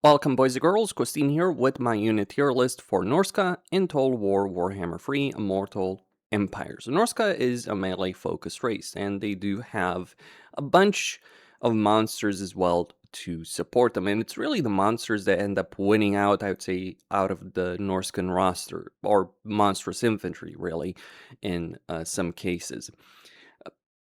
Welcome boys and girls, Costin here with my unit tier list for Norska in Total War Warhammer 3 Immortal Empires. Norska is a melee focused race and they do have a bunch of monsters as well to support them, and it's really the monsters that end up winning out, I would say, out of the Norscan roster, or monstrous infantry really, in some cases.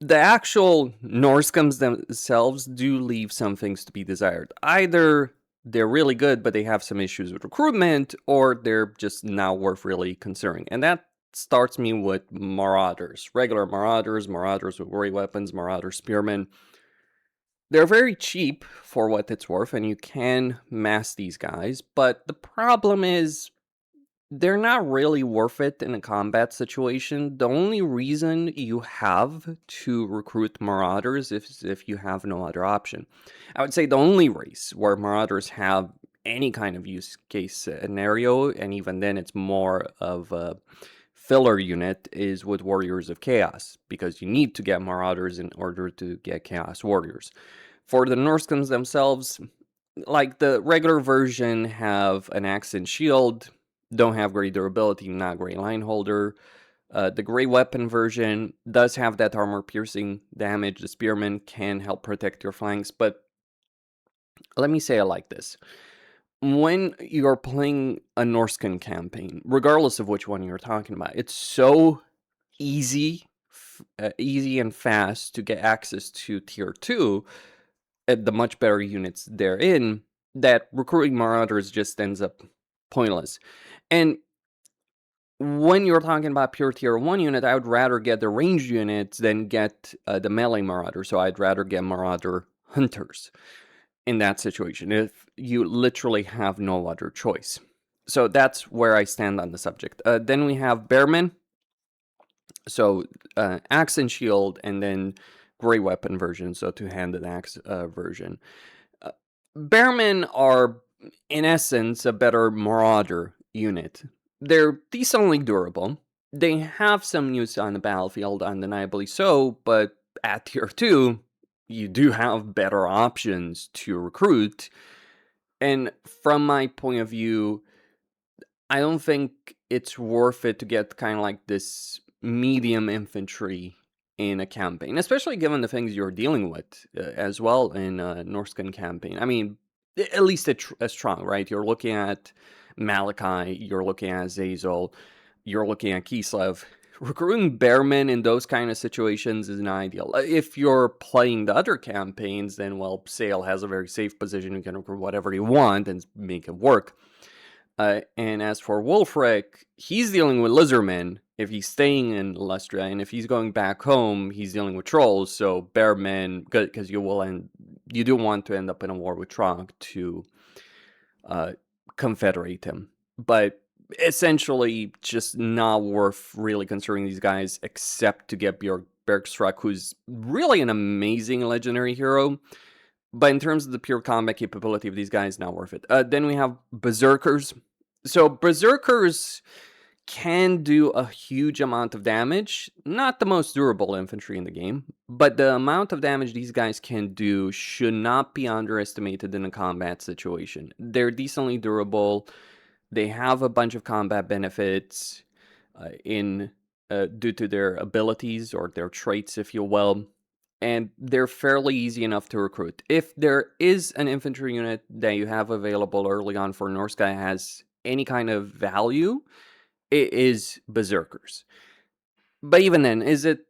The actual Norskums themselves do leave some things to be desired. Either they're really good, but they have some issues with recruitment, or they're just not worth really considering. And that starts me with Marauders. Regular Marauders, Marauders with great weapons, Marauder Spearmen. They're very cheap for what it's worth, and you can mass these guys, but the problem is they're not really worth it in a combat situation. The only reason you have to recruit Marauders is if you have no other option. I would say the only race where Marauders have any kind of use case scenario, and even then it's more of a filler unit, is with Warriors of Chaos, because you need to get Marauders in order to get Chaos Warriors. For the Norskans themselves, like the regular version have an axe and shield, don't have great durability, not great line holder. The great weapon version does have that armor piercing damage. The spearmen can help protect your flanks, but let me say it like this. When you're playing a Norscan campaign, regardless of which one you're talking about, it's so easy and fast to get access to tier 2 at the much better units they're in, that recruiting Marauders just ends up pointless. And when you're talking about pure tier 1 unit, I would rather get the ranged units than get the melee Marauder, so I'd rather get Marauder Hunters in that situation, if you literally have no other choice. So that's where I stand on the subject. Then we have Bearmen, so axe and shield, and then great weapon version, so two-handed axe version. Bearmen are, in essence, a better Marauder unit. They're decently durable. They have some use on the battlefield, undeniably so, but at tier 2, you do have better options to recruit. And from my point of view, I don't think it's worth it to get kind of like this medium infantry in a campaign, especially given the things you're dealing with as well in a Norscan campaign. I mean, at least as strong, right? You're looking at Malachi, you're looking at Zazel, you're looking at Kislev. Recruiting Bearmen in those kind of situations is not ideal. If you're playing the other campaigns, then, well, Sale has a very safe position. You can recruit whatever you want and make it work. And as for Wulfric, he's dealing with lizardmen if he's staying in Lustria, and if he's going back home, he's dealing with trolls. So Bearmen, because you do want to end up in a war with Trog to confederate him, but essentially just not worth really considering these guys, except to get Bergstruck, who's really an amazing legendary hero. But in terms of the pure combat capability of these guys, not worth it. Then we have Berserkers. So Berserkers can do a huge amount of damage. Not the most durable infantry in the game, but the amount of damage these guys can do should not be underestimated in a combat situation. They're decently durable. They have a bunch of combat benefits due to their abilities or their traits, if you will. And they're fairly easy enough to recruit. If there is an infantry unit that you have available early on for Norska has any kind of value, it is Berserkers. But even then, is it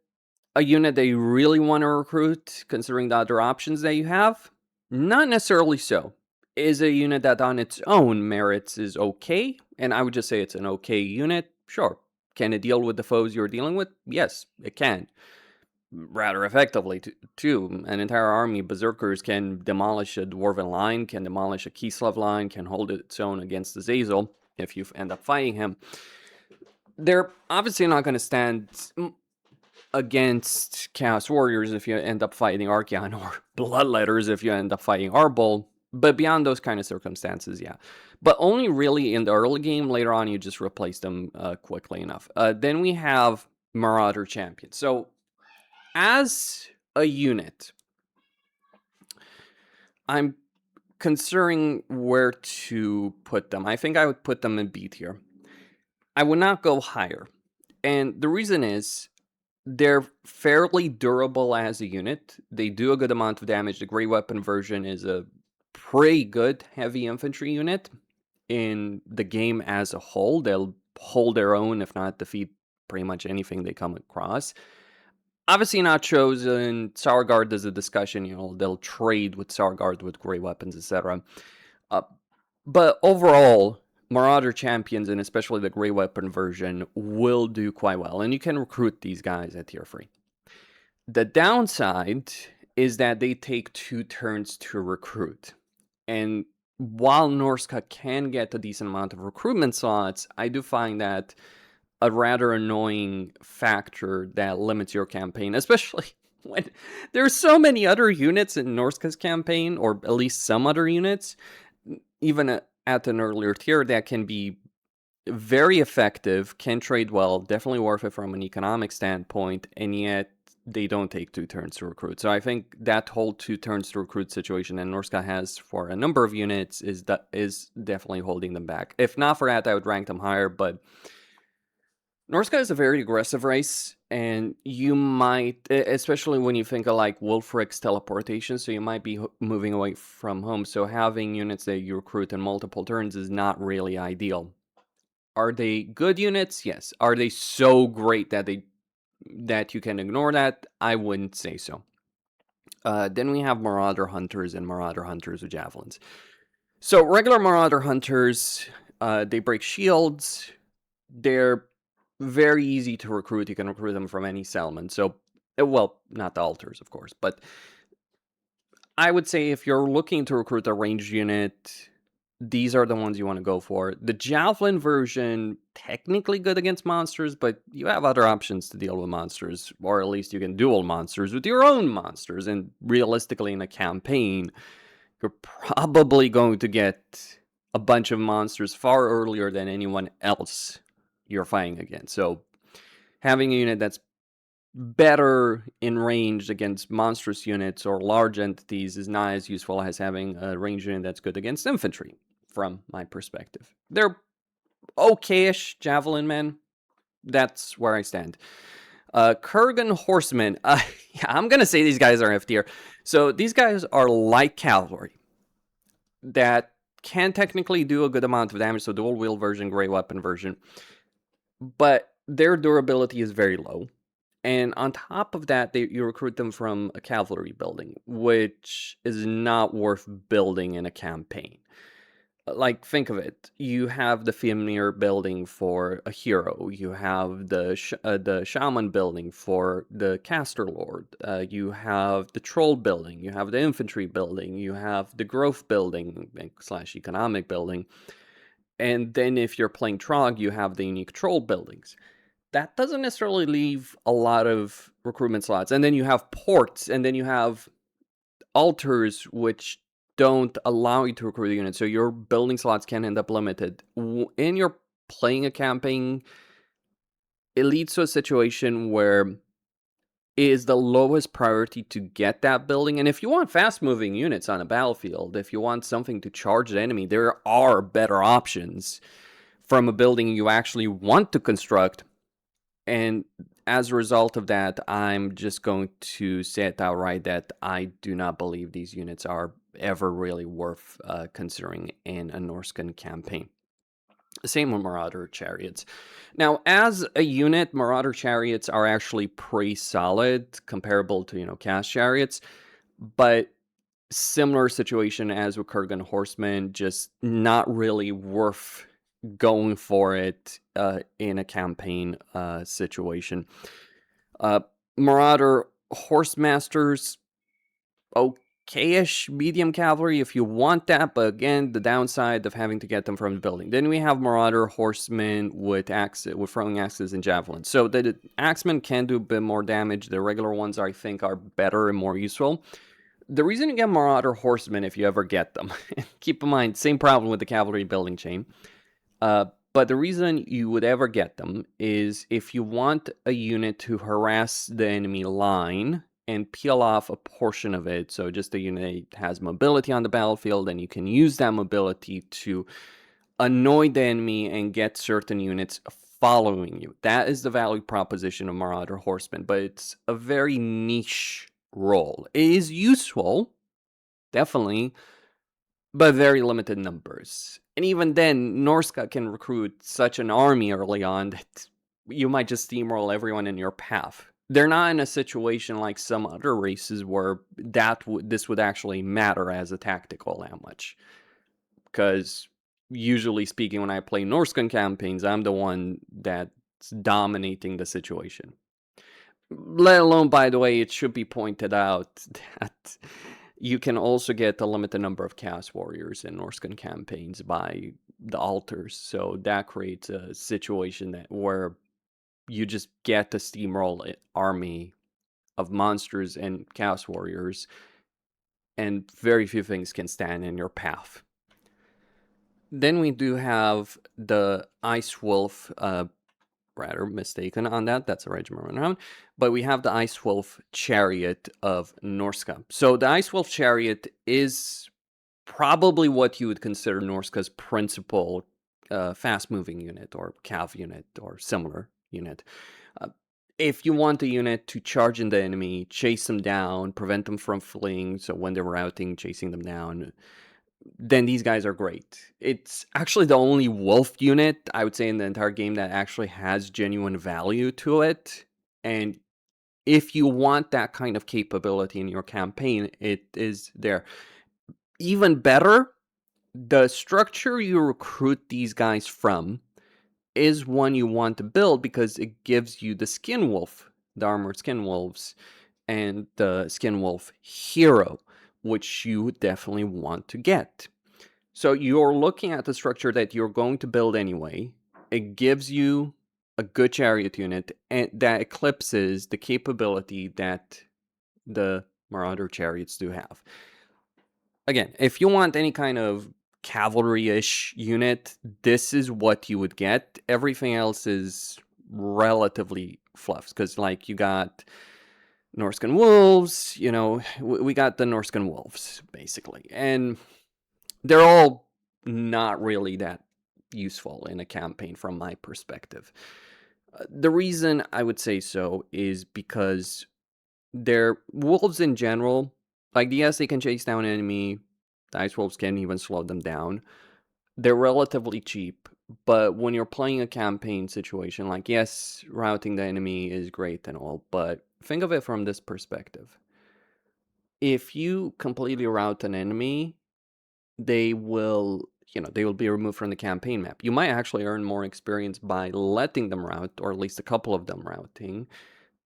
a unit that you really want to recruit, considering the other options that you have? Not necessarily so. Is a unit that on its own merits is okay, and I would just say it's an okay unit, sure. Can it deal with the foes you're dealing with? Yes, it can. Rather effectively, too. An entire army, Berserkers can demolish a Dwarven line, can demolish a Kislev line, can hold its own against the Zazel if you end up fighting him. They're obviously not going to stand against Chaos Warriors if you end up fighting Archeon, or Bloodletters if you end up fighting Arbol. But beyond those kind of circumstances, yeah. But only really in the early game. Later on, you just replace them quickly enough. Then we have Marauder Champion. So as a unit, I'm considering where to put them, I think I would put them in B tier. I would not go higher. And the reason is they're fairly durable as a unit. They do a good amount of damage. The Grey Weapon version is a pretty good heavy infantry unit in the game as a whole. They'll hold their own, if not defeat pretty much anything they come across. Obviously not chosen. Sauergard is a discussion, they'll trade with Sauergard with Grey Weapons, etc. But overall, Marauder champions, and especially the Grey Weapon version, will do quite well. And you can recruit these guys at tier 3. The downside is that they take 2 turns to recruit. And while Norska can get a decent amount of recruitment slots, I do find that a rather annoying factor that limits your campaign, especially when there's so many other units in Norska's campaign, or at least some other units, even at an earlier tier, that can be very effective, can trade well, definitely worth it from an economic standpoint, and yet they don't take 2 turns to recruit. So I think that whole 2 turns to recruit situation that Norska has for a number of units is definitely holding them back. If not for that, I would rank them higher, but Norska is a very aggressive race, and you might, especially when you think of like Wulfric's teleportation, so you might be moving away from home, so having units that you recruit in multiple turns is not really ideal. Are they good units? Yes. Are they so great that you can ignore that? I wouldn't say so. Then we have Marauder Hunters and Marauder Hunters with Javelins. So regular Marauder Hunters, they break shields. They're very easy to recruit. You can recruit them from any settlement. So, well, not the altars, of course, but I would say if you're looking to recruit a ranged unit, these are the ones you want to go for. The Javelin version, technically good against monsters, but you have other options to deal with monsters, or at least you can duel monsters with your own monsters, and realistically in a campaign, you're probably going to get a bunch of monsters far earlier than anyone else you're fighting against. So having a unit that's better in range against monstrous units or large entities is not as useful as having a ranged unit that's good against infantry, from my perspective. They're okay-ish Javelin men. That's where I stand. Kurgan Horsemen. Yeah, I'm going to say these guys are F tier. So these guys are light cavalry that can technically do a good amount of damage, so dual wield version, Grey Weapon version, but their durability is very low. And on top of that, you recruit them from a cavalry building, which is not worth building in a campaign. Like, think of it. You have the Fimir building for a hero. You have the Shaman building for the Caster Lord. You have the Troll building. You have the Infantry building. You have the Growth building / economic building. And then if you're playing Trog, you have the unique Troll buildings. That doesn't necessarily leave a lot of recruitment slots. And then you have ports, and then you have altars, which don't allow you to recruit a unit. So your building slots can end up limited. In your playing a campaign, it leads to a situation where it is the lowest priority to get that building. And if you want fast-moving units on a battlefield, if you want something to charge the enemy, there are better options from a building you actually want to construct. And as a result of that, I'm just going to say it outright that I do not believe these units are ever really worth considering in a Norscan campaign. Same with Marauder Chariots. Now, as a unit, Marauder Chariots are actually pretty solid, comparable to, Cast Chariots, but similar situation as with Kurgan Horsemen, just not really worth going for it in a campaign situation. Marauder Horsemasters, okay-ish medium cavalry if you want that, but again, the downside of having to get them from the building. Then we have Marauder Horsemen with throwing axes and javelins. So the axemen can do a bit more damage. The regular ones, I think, are better and more useful. The reason you get Marauder Horsemen, if you ever get them, keep in mind, same problem with the cavalry building chain. But the reason you would ever get them is if you want a unit to harass the enemy line and peel off a portion of it. So just the unit has mobility on the battlefield, and you can use that mobility to annoy the enemy and get certain units following you. That is the value proposition of Marauder Horsemen, but it's a very niche role. It is useful, definitely, but very limited numbers. And even then, Norska can recruit such an army early on that you might just steamroll everyone in your path. They're not in a situation like some other races where this would actually matter as a tactical that much. Because usually speaking, when I play Norscan campaigns, I'm the one that's dominating the situation. Let alone, by the way, it should be pointed out that you can also get a limited number of Chaos Warriors in Norscan campaigns by the altars, so that creates a situation where you just get a steamroll army of monsters and Chaos Warriors, and very few things can stand in your path. Then we do have the Ice Wolf, rather mistaken on that, that's a regiment around, but we have the Ice Wolf Chariot of Norska. So the Ice Wolf Chariot is probably what you would consider Norska's principal fast-moving unit or cav unit or similar unit. If you want a unit to charge in the enemy, chase them down, prevent them from fleeing, so when they're routing, chasing them down, then these guys are great. It's actually the only wolf unit, I would say, in the entire game that actually has genuine value to it. And if you want that kind of capability in your campaign, it is there. Even better, the structure you recruit these guys from is one you want to build because it gives you the Skin Wolf, the Armored Skin Wolves, and the Skin Wolf Hero, which you definitely want to get. So you're looking at the structure that you're going to build anyway. It gives you a good chariot unit, and that eclipses the capability that the Marauder chariots do have. Again, if you want any kind of cavalry-ish unit, this is what you would get. Everything else is relatively fluffs, because like you got Norscan wolves, you know, we got the Norscan wolves basically, and they're all not really that useful in a campaign from my perspective. The reason I would say so is because they're wolves in general. Like, yes, they can chase down an enemy. The ice wolves can even slow them down. They're relatively cheap, but when you're playing a campaign situation, like, yes, routing the enemy is great and all, but think of it from this perspective. If you completely route an enemy, they will be removed from the campaign map. You might actually earn more experience by letting them route, or at least a couple of them routing,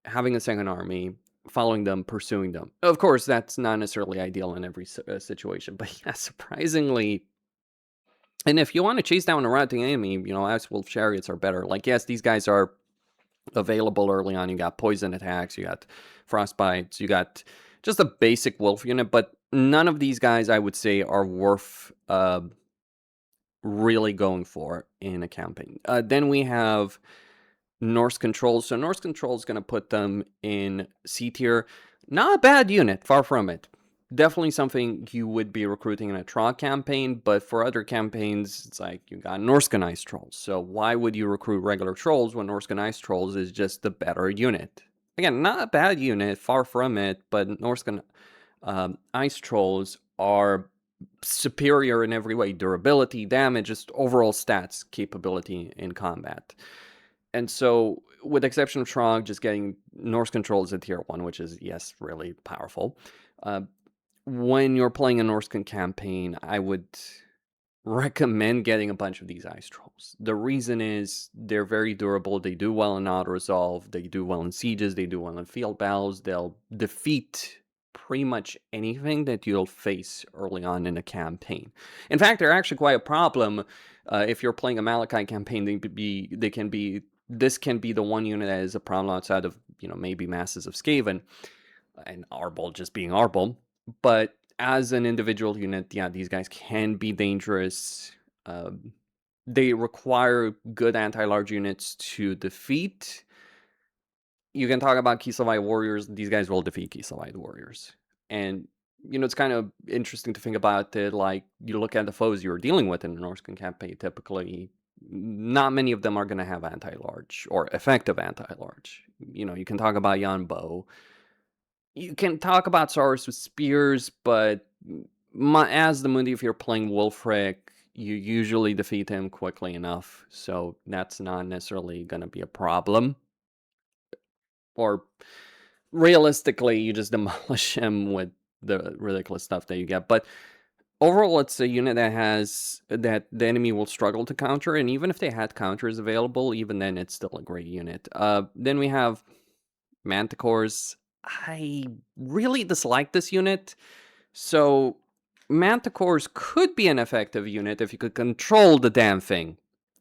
having a second army, following them, pursuing them. Of course, that's not necessarily ideal in every situation, but yeah, surprisingly. And if you want to chase down a routing enemy, Ice Wolf Chariots are better. Like, yes, these guys are available early on. You got poison attacks, you got frostbites, you got just a basic wolf unit, but none of these guys, I would say, are worth really going for in a campaign. Then we have Norse Control. So Norse Control is going to put them in C tier. Not a bad unit, far from it. Definitely something you would be recruiting in a Trog campaign, but for other campaigns, it's like you got Norscan Ice Trolls. So why would you recruit regular Trolls when Norscan Ice Trolls is just the better unit? Again, not a bad unit, far from it, but Norscan Ice Trolls are superior in every way. Durability, damage, just overall stats capability in combat. And so, with the exception of Trog, just getting Norse Control is a tier 1, which is, yes, really powerful. When you're playing a Norscan campaign, I would recommend getting a bunch of these Ice Trolls. The reason is they're very durable, they do well in auto-resolve, they do well in sieges, they do well in field battles, they'll defeat pretty much anything that you'll face early on in a campaign. In fact, they're actually quite a problem if you're playing a Malachite campaign. This can be the one unit that is a problem outside of, maybe Masses of Skaven and Arbol just being Arbol. But as an individual unit, yeah, these guys can be dangerous. They require good anti-large units to defeat. You can talk about Kislev warriors. These guys will defeat Kislev warriors. And, it's kind of interesting to think about it. Like, you look at the foes you're dealing with in the Norscan campaign, typically, not many of them are going to have anti-large or effective anti-large. You can talk about Yanbo. You can talk about Saurus with spears, but as the Mundi, if you're playing Wolfric, you usually defeat him quickly enough. So that's not necessarily going to be a problem. Or realistically, you just demolish him with the ridiculous stuff that you get. But overall, it's a unit that the enemy will struggle to counter, and even if they had counters available, even then it's still a great unit. Then we have Manticores. I really dislike this unit. So Manticores could be an effective unit if you could control the damn thing.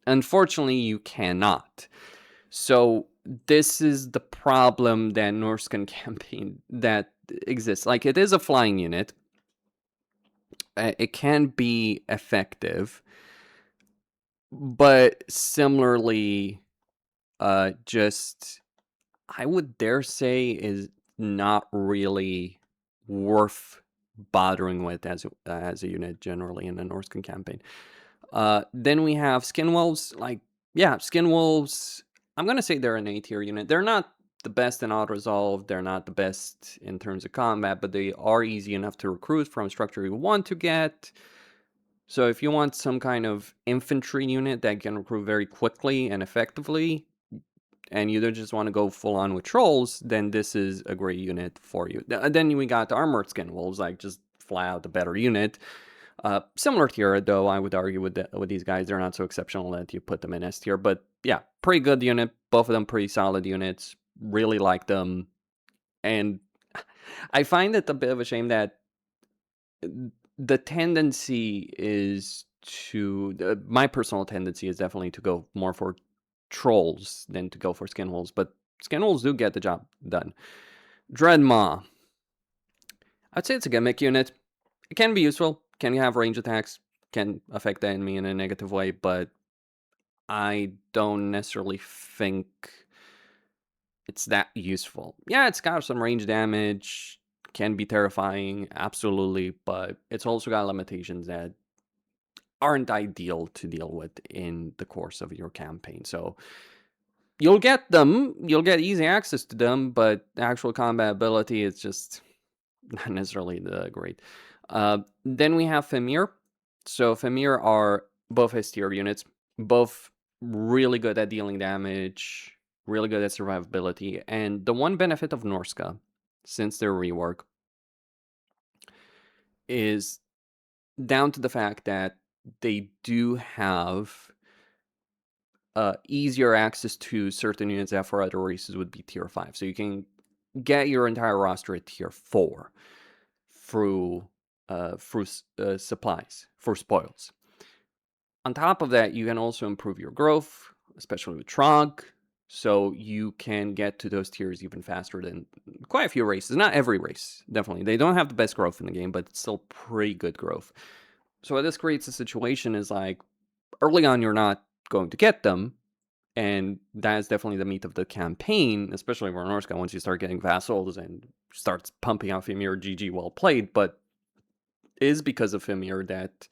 Unfortunately, you cannot. So this is the problem that Norscan campaign that exists. Like, it is a flying unit. It can be effective, but similarly, just I would dare say is not really worth bothering with as a unit generally in a Norscan campaign. Then we have Skinwolves. Like, yeah, Skinwolves, I'm going to say they're an A-tier unit. They're not the best in auto-resolve. They're not the best in terms of combat, but they are easy enough to recruit from structure you want to get. So if you want some kind of infantry unit that can recruit very quickly and effectively, and you don't just want to go full-on with trolls, then this is a great unit for you. Then we got the armored Skinwolves, like just flat out the better unit. Similar tier, though, I would argue with these guys. They're not so exceptional that you put them in S tier. But yeah, pretty good unit. Both of them pretty solid units. Really like them. And I find it a bit of a shame that the tendency is to... my personal tendency is definitely to go more for trolls than to go for Skinwolves. But Skinwolves do get the job done. Dreadmaw. I'd say it's a gimmick unit. It can be useful. Can have range attacks, can affect the enemy in a negative way, but I don't necessarily think it's that useful. Yeah, it's got some range damage, can be terrifying, absolutely, but it's also got limitations that aren't ideal to deal with in the course of your campaign. So you'll get them, you'll get easy access to them, but actual combat ability is just not necessarily the great. Then we have Fimir. So Fimir are both S tier units, both really good at dealing damage, really good at survivability. And the one benefit of Norska, since their rework, is down to the fact that they do have easier access to certain units that for other races would be tier 5. So you can get your entire roster at tier 4 through supplies, for spoils. On top of that, you can also improve your growth, especially with Trog, so you can get to those tiers even faster than quite a few races. Not every race, definitely. They don't have the best growth in the game, but it's still pretty good growth. So what this creates a situation is like, early on you're not going to get them, and that is definitely the meat of the campaign, especially for Norska, once you start getting vassals and starts pumping out Fimir, GG, well played, but it is because of Fimir that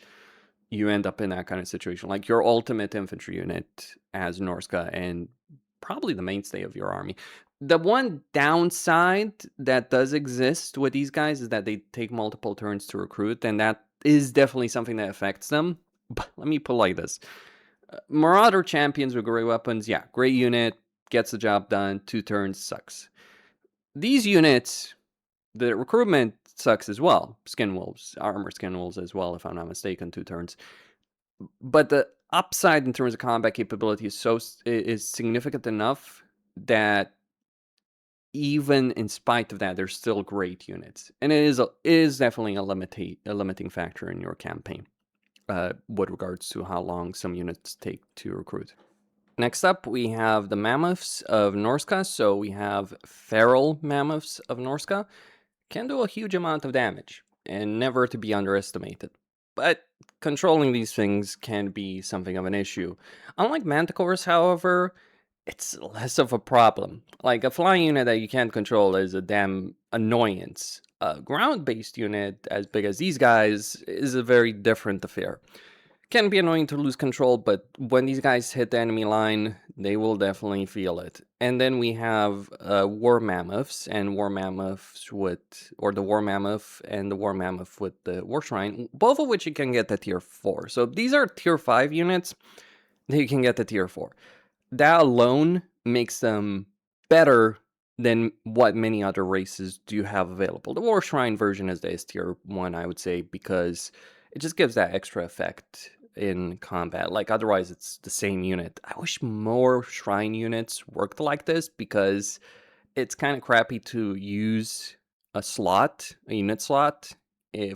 you end up in that kind of situation. Like, your ultimate infantry unit as Norska and probably the mainstay of your army. The one downside that does exist with these guys is that they take multiple turns to recruit, and that is definitely something that affects them. But let me put it like this. Marauder champions with great weapons, yeah, great unit, gets the job done, 2 turns, sucks. These units, the recruitment sucks as well. Skinwolves, armor Skinwolves as well, if I'm not mistaken, 2 turns. But the upside in terms of combat capability is significant enough that even in spite of that, they're still great units. And it is definitely a limiting factor in your campaign with regards to how long some units take to recruit. Next up, we have the Mammoths of Norska. So we have Feral Mammoths of Norska. Can do a huge amount of damage, and never to be underestimated. But controlling these things can be something of an issue. Unlike Manticores, however, it's less of a problem. Like, a flying unit that you can't control is a damn annoyance. A ground-based unit as big as these guys is a very different affair. Can be annoying to lose control, but when these guys hit the enemy line, they will definitely feel it. And then we have war mammoths and war mammoths with, or the war mammoth and the war mammoth with the war shrine, both of which you can get to tier 4. So these are tier 5 units that you can get to tier 4. That alone makes them better than what many other races do have available. The war shrine version is the S tier 1, I would say, because it just gives that extra effect in combat. Like, otherwise it's the same unit. I wish more shrine units worked like this, because it's kind of crappy to use a unit slot,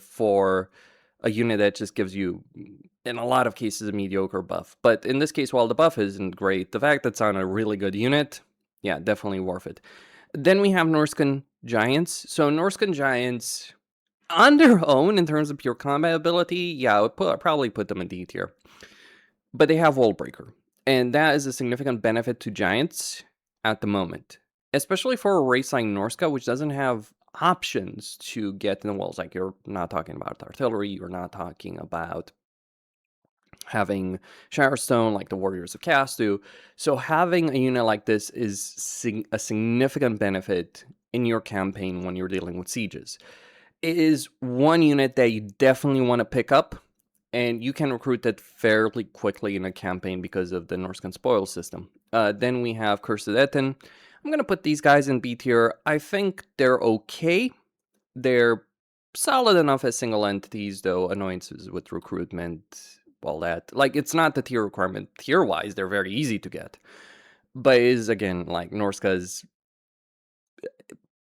for a unit that just gives you, in a lot of cases, a mediocre buff. But in this case, while the buff isn't great, the fact that it's on a really good unit, yeah, definitely worth it. Then we have Norscan Giants. So Norscan Giants, on their own, in terms of pure combat ability, yeah, I'd probably put them in D tier. But they have Wall Breaker, and that is a significant benefit to Giants at the moment. Especially for a race like Norska, which doesn't have options to get in the walls. Like, you're not talking about artillery, you're not talking about having Shirestone like the Warriors of Chaos do. So having a unit like this is a significant benefit in your campaign when you're dealing with sieges. It is one unit that you definitely want to pick up, and you can recruit it fairly quickly in a campaign because of the Norscan spoil system. Then we have Cursed Etten. I'm going to put these guys in B tier. I think they're okay. They're solid enough as single entities, though annoyances with recruitment, all that. Like, it's not the tier requirement. Tier-wise, they're very easy to get. But it is, again, like, Norska's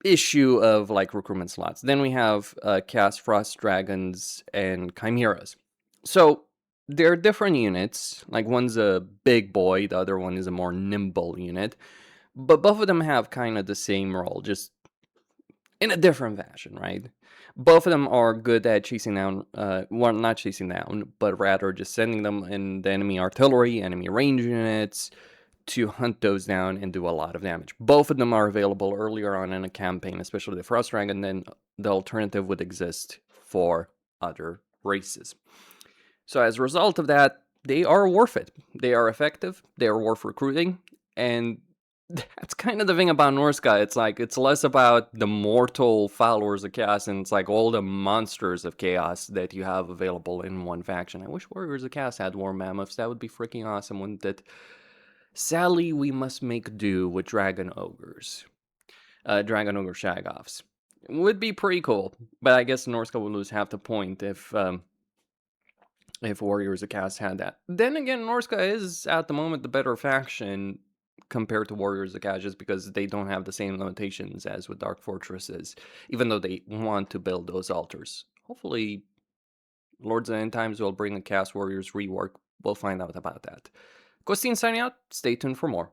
issue of, like, recruitment slots. Then we have Chaos Frost Dragons and Chimeras. So they're different units. Like, one's a big boy, the other one is a more nimble unit. But both of them have kind of the same role, just in a different fashion, right? Both of them are good at chasing down, well, not chasing down, but rather just sending them in the enemy artillery, enemy range units, to hunt those down and do a lot of damage. Both of them are available earlier on in a campaign, especially the Frost Dragon, then the alternative would exist for other races. So as a result of that, they are worth it. They are effective, they are worth recruiting, and that's kind of the thing about Norska. It's like, it's less about the mortal followers of chaos, and it's like all the monsters of chaos that you have available in one faction. I wish Warriors of Chaos had war mammoths. That would be freaking awesome, wouldn't it? Sadly, we must make do with dragon ogres. Dragon ogre shagoffs. Would be pretty cool, but I guess Norska would lose half the point if Warriors of Chaos had that. Then again, Norska is at the moment the better faction compared to Warriors of Chaos, just because they don't have the same limitations as with Dark Fortresses, even though they want to build those altars. Hopefully, Lords of End Times will bring a Chaos Warriors rework. We'll find out about that. Costin signing out. Stay tuned for more.